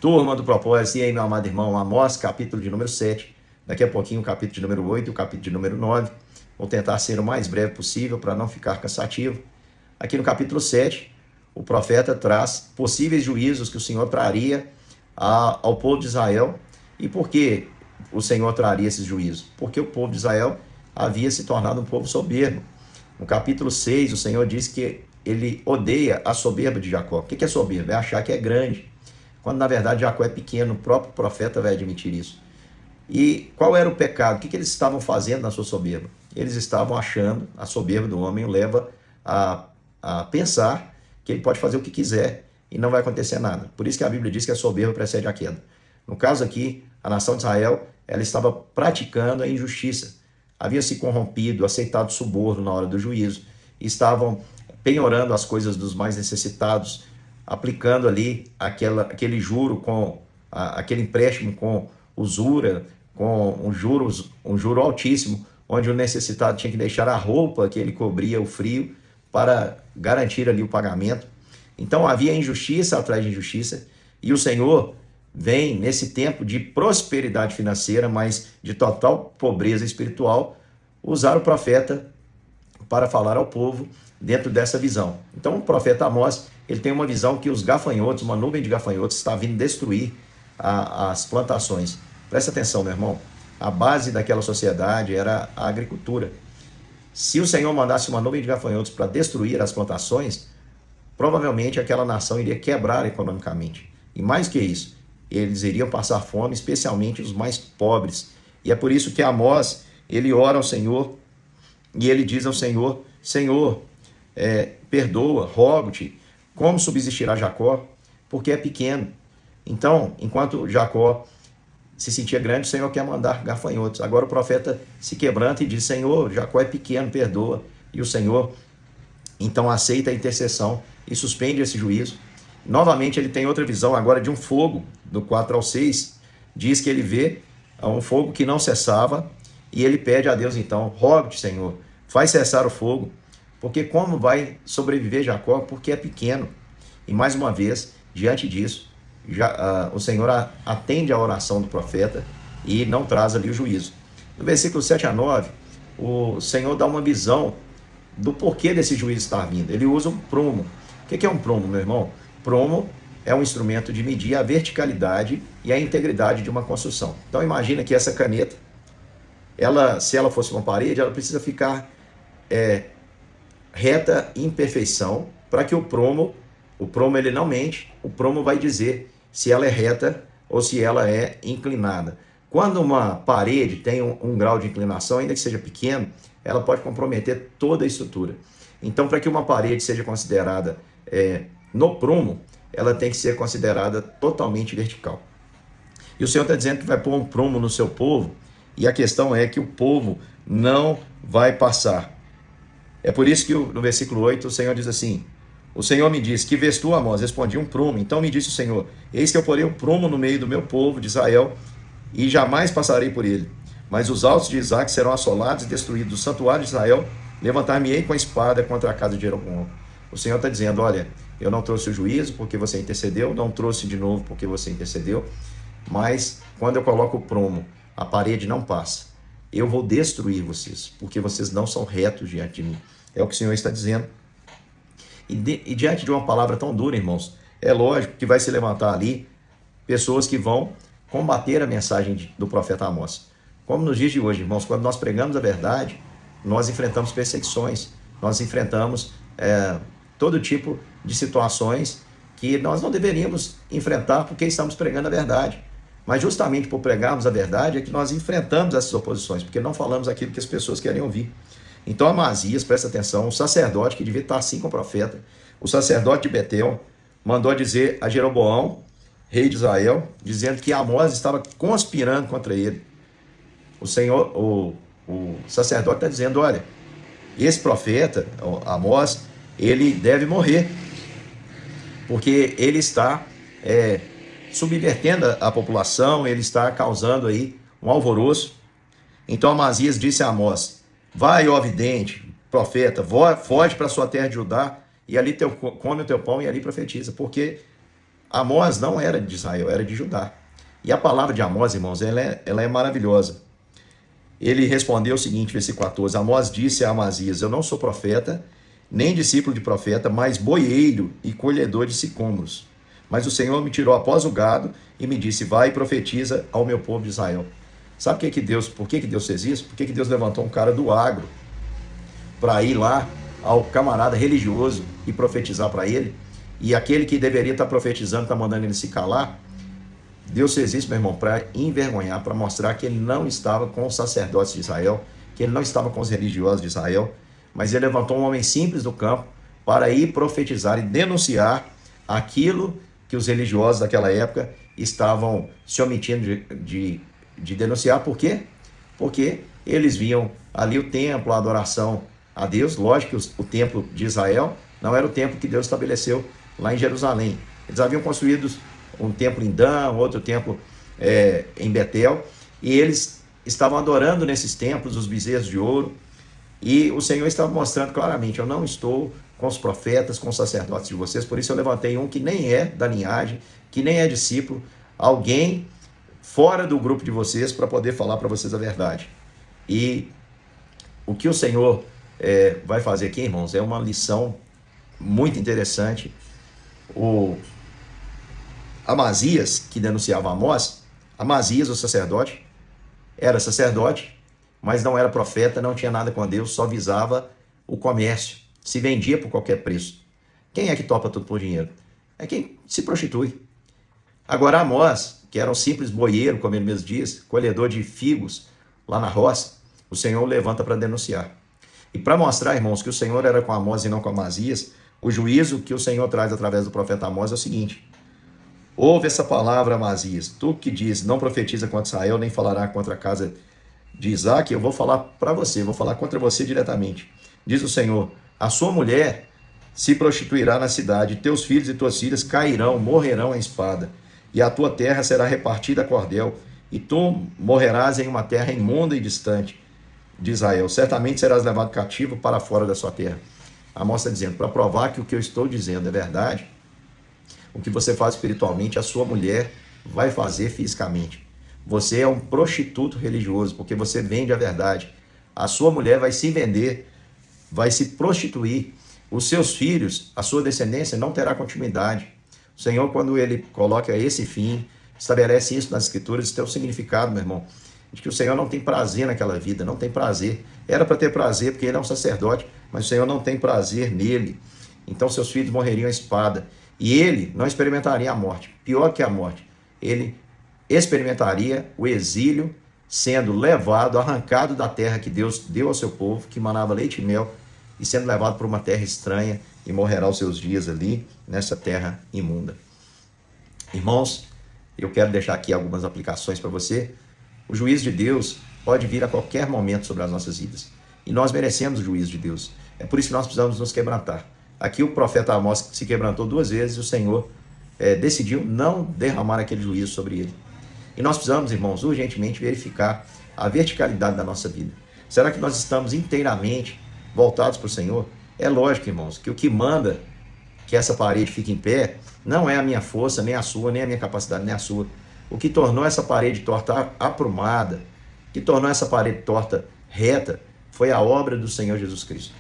Turma do propósito, e aí, meu amado irmão, Amós, capítulo de número 7, daqui a pouquinho o capítulo de número 8 e o capítulo de número 9. Vou tentar ser o mais breve possível para não ficar cansativo. Aqui no capítulo 7, o profeta traz possíveis juízos que o Senhor traria ao povo de Israel. E por que o Senhor traria esses juízos? Porque o povo de Israel havia se tornado um povo soberbo. No capítulo 6, o Senhor diz que ele odeia a soberba de Jacó. O que é soberba? É achar que é grande, quando na verdade Jacó é pequeno. O próprio profeta vai admitir isso. E qual era o pecado? O que eles estavam fazendo na sua soberba? Eles estavam achando, a soberba do homem o leva a pensar que ele pode fazer o que quiser e não vai acontecer nada. Por isso que a Bíblia diz que a soberba precede a queda. No caso aqui, a nação de Israel, ela estava praticando a injustiça. Havia se corrompido, aceitado suborno na hora do juízo, estavam penhorando as coisas dos mais necessitados, aplicando ali aquele juro aquele empréstimo com usura, com um juro altíssimo, onde o necessitado tinha que deixar a roupa que ele cobria o frio para garantir ali o pagamento. Então havia injustiça atrás de injustiça, e o Senhor vem nesse tempo de prosperidade financeira, mas de total pobreza espiritual, usar o profeta para falar ao povo dentro dessa visão. Então o profeta Amós, ele tem uma visão que os gafanhotos, uma nuvem de gafanhotos está vindo destruir as plantações. Presta atenção, meu irmão, a base daquela sociedade era a agricultura. Se o Senhor mandasse uma nuvem de gafanhotos para destruir as plantações, provavelmente aquela nação iria quebrar economicamente. E mais que isso, eles iriam passar fome, especialmente os mais pobres. E é por isso que Amós, ele ora ao Senhor e ele diz ao Senhor: Senhor, perdoa, rogo-te, como subsistirá Jacó? Porque é pequeno. Então, enquanto Jacó se sentia grande, o Senhor quer mandar gafanhotos. Agora o profeta se quebranta e diz: Senhor, Jacó é pequeno, perdoa. E o Senhor então aceita a intercessão e suspende esse juízo. Novamente ele tem outra visão agora de um fogo, do 4 ao 6, diz que ele vê um fogo que não cessava, e ele pede a Deus então: rogue-te, Senhor, faz cessar o fogo, porque como vai sobreviver Jacó? Porque é pequeno. E mais uma vez, diante disso, o Senhor atende a oração do profeta e não traz ali o juízo. No versículo 7 a 9, o Senhor dá uma visão do porquê desse juízo estar vindo. Ele usa um prumo. O que é um prumo, meu irmão? Prumo é um instrumento de medir a verticalidade e a integridade de uma construção. Então imagina que essa caneta, se ela fosse uma parede, ela precisa ficar reta em perfeição, para que o prumo ele não mente, o prumo vai dizer se ela é reta ou se ela é inclinada. Quando uma parede tem um grau de inclinação, ainda que seja pequeno, ela pode comprometer toda a estrutura. Então, para que uma parede seja considerada no prumo, ela tem que ser considerada totalmente vertical. E o Senhor está dizendo que vai pôr um prumo no seu povo, e a questão é que o povo não vai passar. É por isso que no versículo 8 o Senhor diz assim: o Senhor me disse: que vês tu, Amós? Respondi: um prumo. Então me disse o Senhor: eis que eu porei um prumo no meio do meu povo de Israel, e jamais passarei por ele. Mas os altos de Isaac serão assolados e destruídos. Do santuário de Israel levantar-me-ei com a espada contra a casa de Jeroboão. O Senhor está dizendo: olha, eu não trouxe o juízo porque você intercedeu, não trouxe de novo porque você intercedeu, mas quando eu coloco o prumo, a parede não passa. Eu vou destruir vocês, porque vocês não são retos diante de mim. É o que o Senhor está dizendo. E diante de uma palavra tão dura, irmãos, é lógico que vai se levantar ali pessoas que vão combater a mensagem do profeta Amós. Como nos dias de hoje, irmãos, quando nós pregamos a verdade, nós enfrentamos perseguições, nós enfrentamos todo tipo de situações que nós não deveríamos enfrentar porque estamos pregando a verdade. Mas justamente por pregarmos a verdade é que nós enfrentamos essas oposições, porque não falamos aquilo que as pessoas querem ouvir. Então Amazias, presta atenção, o sacerdote que devia estar assim com o profeta, o sacerdote de Betel, mandou dizer a Jeroboão, rei de Israel, dizendo que Amós estava conspirando contra ele. O sacerdote está dizendo: olha, esse profeta, Amós, ele deve morrer, porque ele está subvertendo a população, ele está causando aí um alvoroço. Então Amazias disse a Amós: vai, ó vidente, profeta, foge para a sua terra de Judá, e ali come o teu pão e ali profetiza, porque Amós não era de Israel, era de Judá. E a palavra de Amós, irmãos, ela é maravilhosa. Ele respondeu o seguinte, versículo 14: Amós disse a Amazias: eu não sou profeta, nem discípulo de profeta, mas boieiro e colhedor de sicômoros. Mas o Senhor me tirou após o gado e me disse: vai e profetiza ao meu povo de Israel. Sabe por que Deus fez isso? Por que Deus levantou um cara do agro para ir lá ao camarada religioso e profetizar para ele? E aquele que deveria estar profetizando, está mandando ele se calar? Deus fez isso, meu irmão, para envergonhar, para mostrar que ele não estava com os sacerdotes de Israel, que ele não estava com os religiosos de Israel, mas ele levantou um homem simples do campo para ir profetizar e denunciar aquilo que os religiosos daquela época estavam se omitindo de denunciar. Por quê? Porque eles viam ali o templo, a adoração a Deus. Lógico que o templo de Israel não era o templo que Deus estabeleceu lá em Jerusalém. Eles haviam construído um templo em Dan, outro templo em Betel, e eles estavam adorando nesses templos os bezerros de ouro, e o Senhor estava mostrando claramente: eu não estou com os profetas, com os sacerdotes de vocês, por isso eu levantei um que nem é da linhagem, que nem é discípulo, alguém fora do grupo de vocês, para poder falar para vocês a verdade. E o que o Senhor vai fazer aqui, irmãos, é uma lição muito interessante. O Amazias, que denunciava Amós, Amazias, o sacerdote, era sacerdote, mas não era profeta, não tinha nada com Deus, só visava o comércio, se vendia por qualquer preço. Quem é que topa tudo por dinheiro? É quem se prostitui. Agora Amós, que era um simples boieiro, como ele mesmo diz, colhedor de figos lá na roça, o Senhor o levanta para denunciar. E para mostrar, irmãos, que o Senhor era com Amós e não com Amazias, o juízo que o Senhor traz através do profeta Amós é o seguinte: ouve essa palavra, Amazias, tu que diz, não profetiza contra Israel, nem falará contra a casa de Isaac, eu vou falar para você, vou falar contra você diretamente. Diz o Senhor: a sua mulher se prostituirá na cidade, teus filhos e tuas filhas cairão, morrerão à espada, e a tua terra será repartida a cordel, e tu morrerás em uma terra imunda e distante de Israel. Certamente serás levado cativo para fora da sua terra. Amós está dizendo, para provar que o que eu estou dizendo é verdade, o que você faz espiritualmente, a sua mulher vai fazer fisicamente. Você é um prostituto religioso, porque você vende a verdade. A sua mulher vai se vender, vai se prostituir. Os seus filhos, a sua descendência não terá continuidade. O Senhor, quando ele coloca esse fim, estabelece isso nas Escrituras, isso tem um significado, meu irmão, de que o Senhor não tem prazer naquela vida, não tem prazer. Era para ter prazer, porque ele é um sacerdote, mas o Senhor não tem prazer nele. Então seus filhos morreriam à espada. E ele não experimentaria a morte. Pior que a morte, ele experimentaria o exílio, sendo levado, arrancado da terra que Deus deu ao seu povo, que manava leite e mel, e sendo levado para uma terra estranha, e morrerá os seus dias ali, nessa terra imunda. Irmãos, eu quero deixar aqui algumas aplicações para você. O juízo de Deus pode vir a qualquer momento sobre as nossas vidas. E nós merecemos o juízo de Deus. É por isso que nós precisamos nos quebrantar. Aqui o profeta Amós se quebrantou 2 vezes e o Senhor decidiu não derramar aquele juízo sobre ele. E nós precisamos, irmãos, urgentemente verificar a verticalidade da nossa vida. Será que nós estamos inteiramente voltados para o Senhor? É lógico, irmãos, que o que manda que essa parede fique em pé não é a minha força, nem a sua, nem a minha capacidade, nem a sua. O que tornou essa parede torta aprumada, que tornou essa parede torta reta, foi a obra do Senhor Jesus Cristo.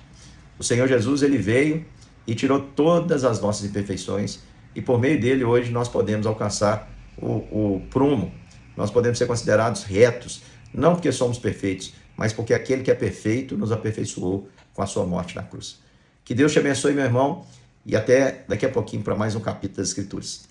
O Senhor Jesus, ele veio e tirou todas as nossas imperfeições, e por meio dele hoje nós podemos alcançar o prumo, nós podemos ser considerados retos, não porque somos perfeitos, mas porque aquele que é perfeito nos aperfeiçoou com a sua morte na cruz. Que Deus te abençoe, meu irmão, e até daqui a pouquinho para mais um capítulo das Escrituras.